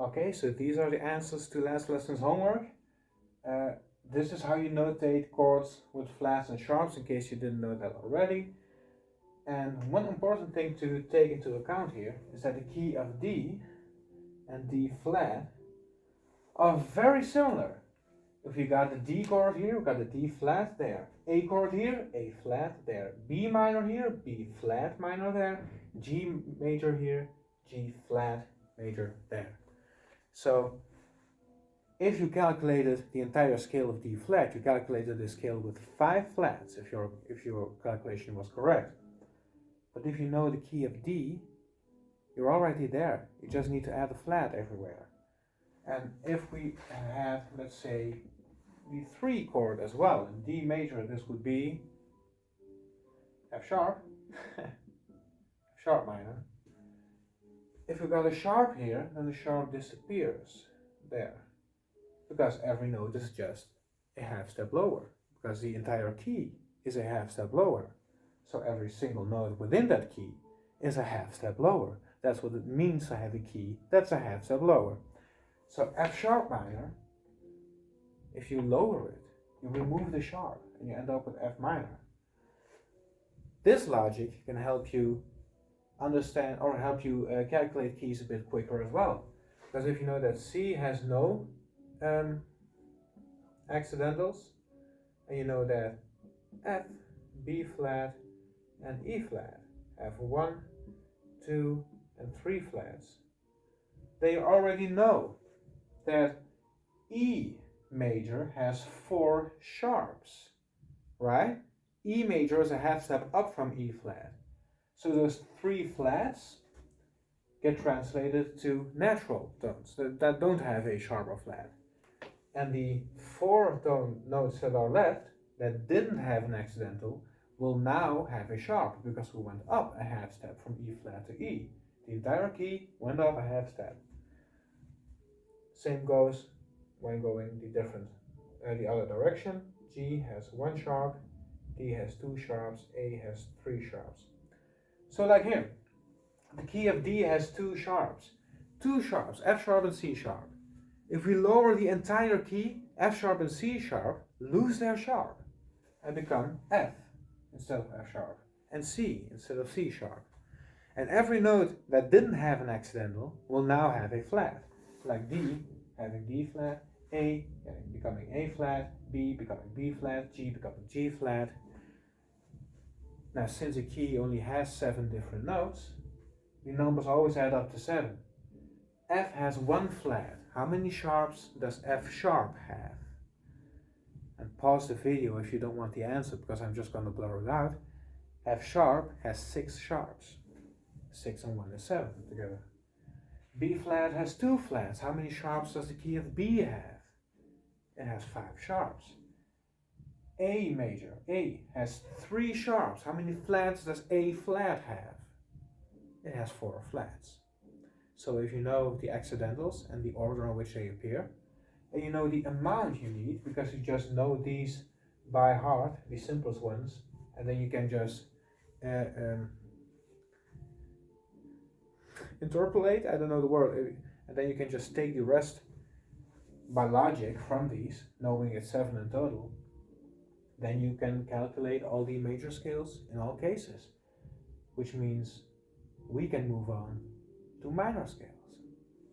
Okay, so these are the answers to last lesson's homework. This is how you notate chords with flats and sharps, in case you didn't know that already. And one important thing to take into account here is that the key of D and D flat are very similar. If you got the D chord here, we got the D flat there. A chord here, A flat there. B minor here, B flat minor there. G major here, G flat major there. So if you calculated the entire scale of D flat, you calculated the scale with 5 flats if your calculation was correct. But if you know the key of D, you're already there. You just need to add a flat everywhere. And if we have, let's say, the 3 chord as well, in D major this would be F sharp, F sharp minor. If we got a sharp here, then the sharp disappears there, because every note is just a half step lower, because the entire key is a half step lower. So every single note within that key is a half step lower. That's what it means to have a key that's a half step lower. So F sharp minor, if you lower it, you remove the sharp and you end up with F minor. This logic can help you understand or help you calculate keys a bit quicker as well. Because if you know that C has no accidentals, and you know that F, B flat, and E flat have 1, 2, and 3 flats, they already know that E major has 4 sharps, right? E major is a half step up from E flat. So those 3 flats get translated to natural tones that don't have a sharp or flat. And the 4 tone notes that are left that didn't have an accidental will now have a sharp, because we went up a half step from E flat to E. The entire key went up a half step. Same goes when going the other direction. G has 1 sharp, D has 2 sharps, A has 3 sharps. So like here, the key of D has 2 sharps. 2 sharps, F sharp and C sharp. If we lower the entire key, F sharp and C sharp lose their sharp and become F instead of F sharp, and C instead of C sharp. And every note that didn't have an accidental will now have a flat, like D having D flat, A becoming A flat, B becoming B flat, G becoming G flat. Now, since a key only has 7 different notes, the numbers always add up to 7. F has 1 flat. How many sharps does F sharp have? And pause the video if you don't want the answer, because I'm just going to blur it out. F sharp has 6 sharps. 6 and 1 is 7 together. B flat has 2 flats. How many sharps does the key of B have? It has 5 sharps. A major, A, has 3 sharps. How many flats does A flat have? It has 4 flats. So if you know the accidentals and the order in which they appear, and you know the amount you need, because you just know these by heart, the simplest ones, and then you can just interpolate, I don't know the word, and then you can just take the rest by logic from these, knowing it's 7 in total. Then you can calculate all the major scales in all cases, which means we can move on to minor scales.